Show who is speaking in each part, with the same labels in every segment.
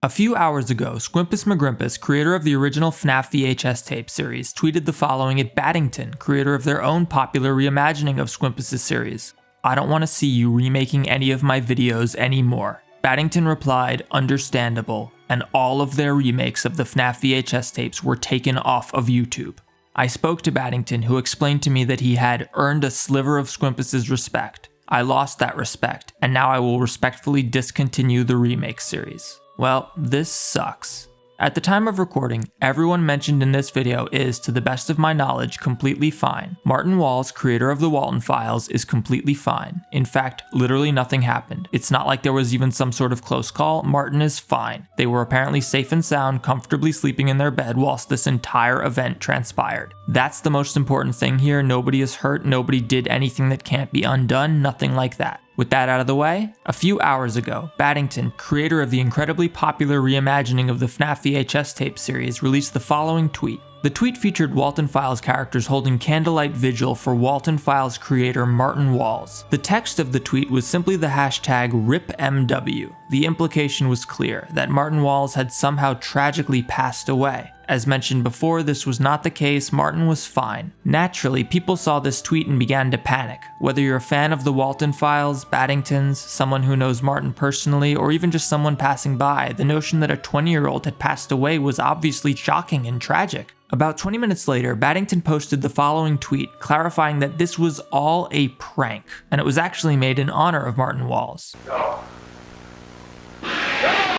Speaker 1: A few hours ago, Squimpus McGrimpus, creator of the original FNAF VHS tape series, tweeted the following at Battington, creator of their own popular reimagining of Squimpus' series. "I don't want to see you remaking any of my videos anymore." Battington replied, "Understandable," and all of their remakes of the FNAF VHS tapes were taken off of YouTube. I spoke to Battington, who explained to me that he had earned a sliver of Squimpus' respect. I lost that respect, and now I will respectfully discontinue the remake series. Well, this sucks. At the time of recording, everyone mentioned in this video is, to the best of my knowledge, completely fine. Martin Walls, creator of the Walton Files, is completely fine. In fact, literally nothing happened. It's not like there was even some sort of close call. Martin is fine. They were apparently safe and sound, comfortably sleeping in their bed whilst this entire event transpired. That's the most important thing here. Nobody is hurt, nobody did anything that can't be undone, nothing like that. With that out of the way, a few hours ago, Battington, creator of the incredibly popular reimagining of the FNAF VHS tape series, released the following tweet. The tweet featured Walton Files characters holding candlelight vigil for Walton Files creator Martin Walls. The text of the tweet was simply the hashtag RIPMW. The implication was clear, that Martin Walls had somehow tragically passed away. As mentioned before, this was not the case. Martin was fine. Naturally, people saw this tweet and began to panic. Whether you're a fan of the Walton Files, Battingtons, someone who knows Martin personally, or even just someone passing by, the notion that a 20-year-old had passed away was obviously shocking and tragic. About 20 minutes later, Battington posted the following tweet, clarifying that this was all a prank, and it was actually made in honor of Martin Walls.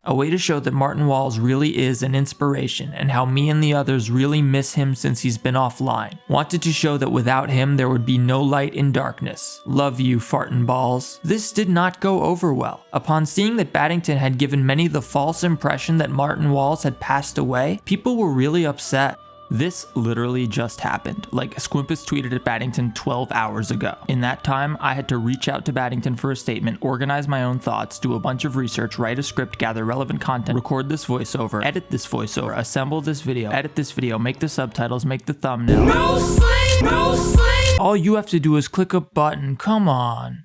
Speaker 1: A way to show that Martin Walls really is an inspiration, and how me and the others really miss him since he's been offline. Wanted to show that without him there would be no light in darkness. Love you, fartin' balls. This did not go over well. Upon seeing that Battington had given many the false impression that Martin Walls had passed away, people were really upset. This literally just happened. Like, Squimpus tweeted at Battington 12 hours ago. In that time, I had to reach out to Battington for a statement, organize my own thoughts, do a bunch of research, write a script, gather relevant content, record this voiceover, edit this voiceover, assemble this video, edit this video, make the subtitles, make the thumbnail. No sleep, no sleep. All you have to do is click a button, come on.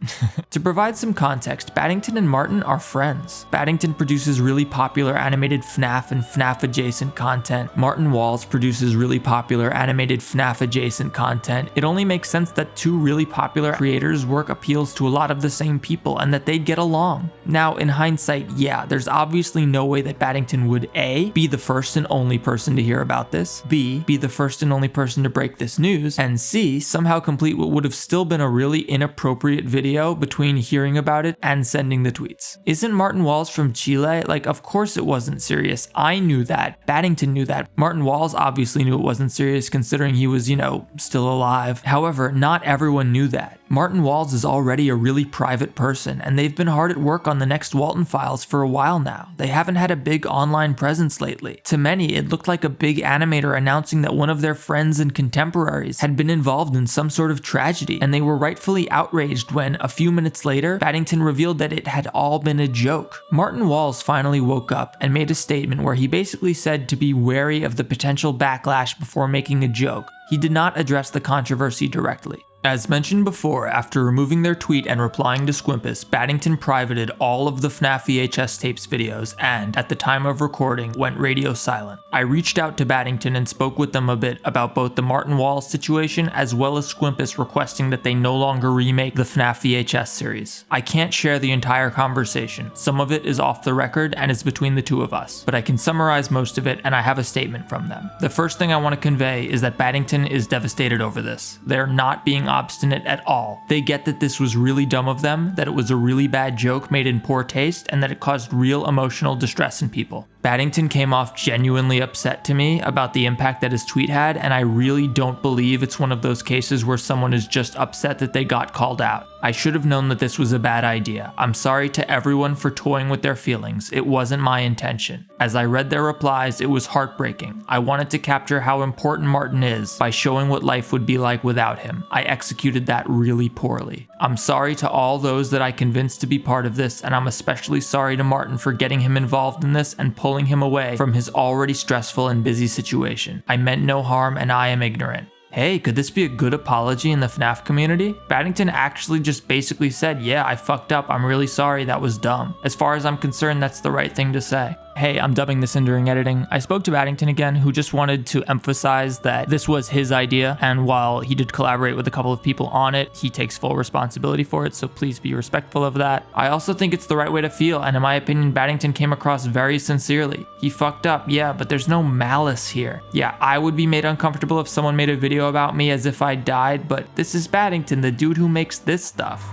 Speaker 1: To provide some context, Battington and Martin are friends. Battington produces really popular animated FNAF and FNAF adjacent content. Martin Walls produces really popular animated FNAF adjacent content. It only makes sense that two really popular creators' work appeals to a lot of the same people and that they'd get along. Now, in hindsight, yeah, there's obviously no way that Battington would A, be the first and only person to hear about this, B, be the first and only person to break this news, and C, somehow complete what would have still been a really inappropriate video between hearing about it and sending the tweets. Isn't Martin Walls from Chile? Like, of course it wasn't serious. I knew that. Battington knew that. Martin Walls obviously knew it wasn't serious considering he was, still alive. However, not everyone knew that. Martin Walls is already a really private person, and they've been hard at work on the next Walton Files for a while now. They haven't had a big online presence lately. To many, it looked like a big animator announcing that one of their friends and contemporaries had been involved in some sort of tragedy, and they were rightfully outraged when, a few minutes later, Battington revealed that it had all been a joke. Martin Walls finally woke up and made a statement where he basically said to be wary of the potential backlash before making a joke. He did not address the controversy directly. As mentioned before, after removing their tweet and replying to Squimpus, Battington privated all of the FNAF VHS tapes videos and, at the time of recording, went radio silent. I reached out to Battington and spoke with them a bit about both the Martin Walls situation as well as Squimpus requesting that they no longer remake the FNAF VHS series. I can't share the entire conversation. Some of it is off the record and is between the two of us, but I can summarize most of it and I have a statement from them. The first thing I want to convey is that Battington is devastated over this. They're not being obstinate at all. They get that this was really dumb of them, that it was a really bad joke made in poor taste, and that it caused real emotional distress in people. Battington came off genuinely upset to me about the impact that his tweet had, and I really don't believe it's one of those cases where someone is just upset that they got called out. I should have known that this was a bad idea. I'm sorry to everyone for toying with their feelings. It wasn't my intention. As I read their replies, it was heartbreaking. I wanted to capture how important Martin is by showing what life would be like without him. I executed that really poorly. I'm sorry to all those that I convinced to be part of this, and I'm especially sorry to Martin for getting him involved in this and pulling him away from his already stressful and busy situation. I meant no harm and I am ignorant. Hey, could this be a good apology in the FNAF community? Battington actually just basically said, yeah, I fucked up, I'm really sorry, that was dumb. As far as I'm concerned, that's the right thing to say. Hey, I'm dubbing this in during editing. I spoke to Battington again, who just wanted to emphasize that this was his idea, and while he did collaborate with a couple of people on it, he takes full responsibility for it, so please be respectful of that. I also think it's the right way to feel, and in my opinion, Battington came across very sincerely. He fucked up, yeah, but there's no malice here. Yeah, I would be made uncomfortable if someone made a video about me as if I died, but this is Battington, the dude who makes this stuff.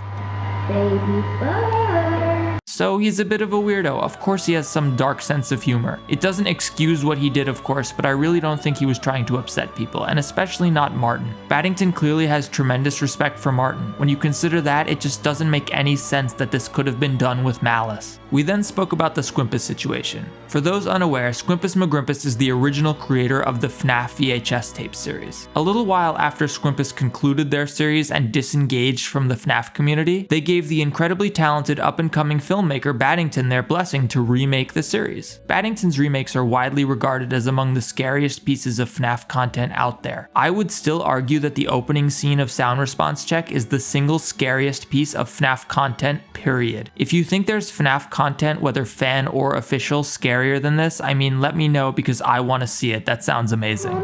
Speaker 2: Baby bird.
Speaker 1: So he's a bit of a weirdo. Of course he has some dark sense of humor. It doesn't excuse what he did, of course, but I really don't think he was trying to upset people, and especially not Martin. Battington clearly has tremendous respect for Martin. When you consider that, it just doesn't make any sense that this could have been done with malice. We then spoke about the Squimpus situation. For those unaware, Squimpus McGrimpus is the original creator of the FNAF VHS tape series. A little while after Squimpus concluded their series and disengaged from the FNAF community, they gave the incredibly talented up-and-coming filmmaker Battington their blessing to remake the series. Battington's remakes are widely regarded as among the scariest pieces of FNAF content out there. I would still argue that the opening scene of Sound Response Check is the single scariest piece of FNAF content, period. If you think there's FNAF content, whether fan or official, scarier than this, I mean, let me know because I want to see it. That sounds amazing.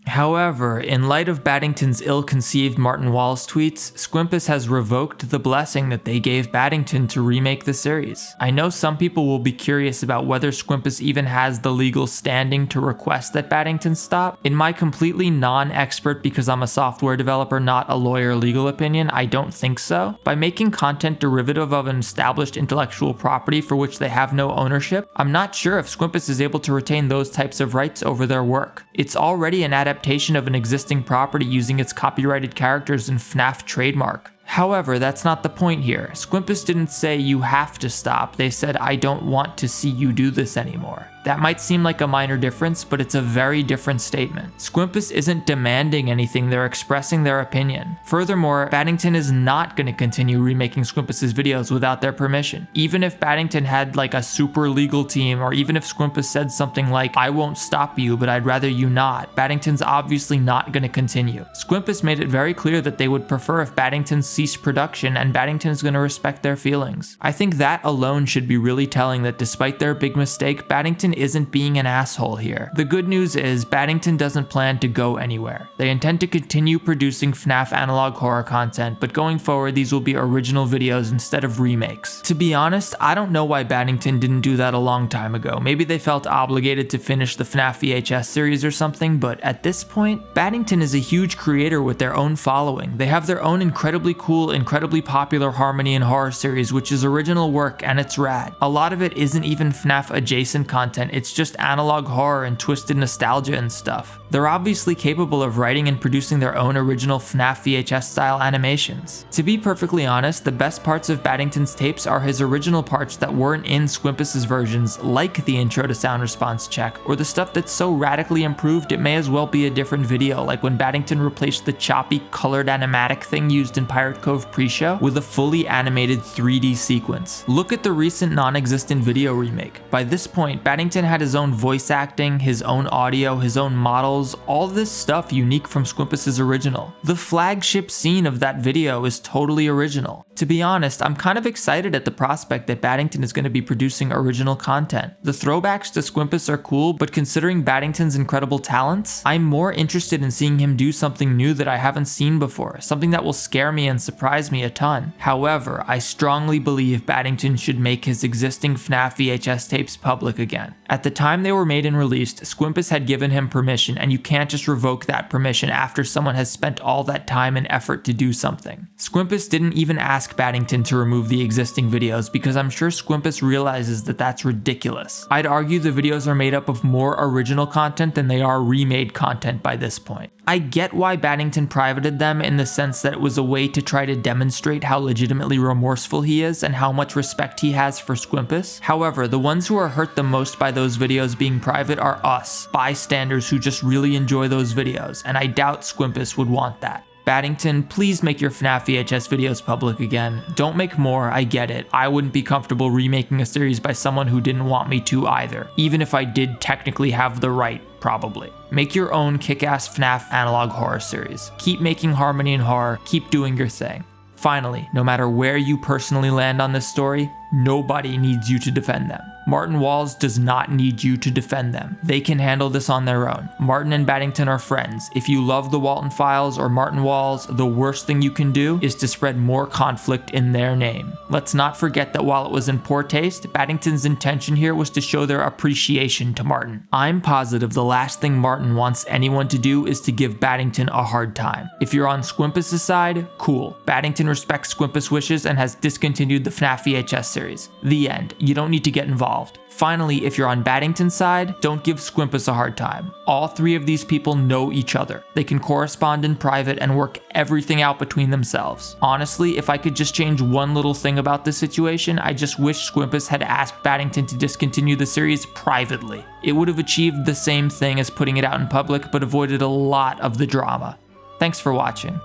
Speaker 1: However, in light of Battington's ill-conceived Martin Wallace tweets, Squimpus has revoked the blessing that they gave Battington to remake the series. I know some people will be curious about whether Squimpus even has the legal standing to request that Battington stop. In my completely non-expert, because I'm a software developer, not a lawyer, legal opinion, I don't think so. By making content derivative of an established intellectual property for which they have no ownership, I'm not sure if Squimpus is able to retain those types of rights over their work. It's already an adaptation of an existing property using its copyrighted characters and FNAF trademark. However, that's not the point here. Squimpus didn't say you have to stop, they said I don't want to see you do this anymore. That might seem like a minor difference, but it's a very different statement. Squimpus isn't demanding anything, they're expressing their opinion. Furthermore, Battington is not going to continue remaking Squimpus's videos without their permission. Even if Battington had like a super legal team, or even if Squimpus said something like, I won't stop you, but I'd rather you not, Battington's obviously not going to continue. Squimpus made it very clear that they would prefer if Battington ceased production, and Battington is going to respect their feelings. I think that alone should be really telling that despite their big mistake, Battington isn't being an asshole here. The good news is Battington doesn't plan to go anywhere. They intend to continue producing FNAF analog horror content, but going forward these will be original videos instead of remakes. To be honest, I don't know why Battington didn't do that a long time ago. Maybe they felt obligated to finish the FNAF VHS series or something, but at this point, Battington is a huge creator with their own following. They have their own incredibly cool, incredibly popular Harmony and Horror series, which is original work and it's rad. A lot of it isn't even FNAF adjacent content, it's just analog horror and twisted nostalgia and stuff. They're obviously capable of writing and producing their own original FNAF VHS style animations. To be perfectly honest, the best parts of Battington's tapes are his original parts that weren't in Squimpus's versions, like the intro to Sound Response Check, or the stuff that's so radically improved it may as well be a different video, like when Battington replaced the choppy colored animatic thing used in Pirate Cove pre-show with a fully animated 3D sequence. Look at the recent non-existent video remake. By this point, Battington had his own voice acting, his own audio, his own models, all this stuff unique from Squimpus's original. The flagship scene of that video is totally original. To be honest, I'm kind of excited at the prospect that Battington is going to be producing original content. The throwbacks to Squimpus are cool, but considering Battington's incredible talents, I'm more interested in seeing him do something new that I haven't seen before, something that will scare me and surprise me a ton. However, I strongly believe Battington should make his existing FNAF VHS tapes public again. At the time they were made and released, Squimpus had given him permission, and you can't just revoke that permission after someone has spent all that time and effort to do something. Squimpus didn't even ask Battington to remove the existing videos because I'm sure Squimpus realizes that that's ridiculous. I'd argue the videos are made up of more original content than they are remade content by this point. I get why Battington privated them in the sense that it was a way to try to demonstrate how legitimately remorseful he is and how much respect he has for Squimpus. However, the ones who are hurt the most by those videos being private are us, bystanders who just really enjoy those videos, and I doubt Squimpus would want that. Battington, please make your FNAF VHS videos public again. Don't make more, I get it. I wouldn't be comfortable remaking a series by someone who didn't want me to either, even if I did technically have the right, probably. Make your own kick-ass FNAF analog horror series. Keep making Harmony and Horror, keep doing your thing. Finally, no matter where you personally land on this story, nobody needs you to defend them. Martin Walls does not need you to defend them. They can handle this on their own. Martin and Battington are friends. If you love the Walton Files or Martin Walls, the worst thing you can do is to spread more conflict in their name. Let's not forget that while it was in poor taste, Battington's intention here was to show their appreciation to Martin. I'm positive the last thing Martin wants anyone to do is to give Battington a hard time. If you're on Squimpus' side, cool. Battington respects Squimpus' wishes and has discontinued the FNAF VHS series. The end. You don't need to get involved. Finally, if you're on Battington's side, don't give Squimpus a hard time. All three of these people know each other. They can correspond in private and work everything out between themselves. Honestly, if I could just change one little thing about this situation, I just wish Squimpus had asked Battington to discontinue the series privately. It would have achieved the same thing as putting it out in public, but avoided a lot of the drama. Thanks for watching.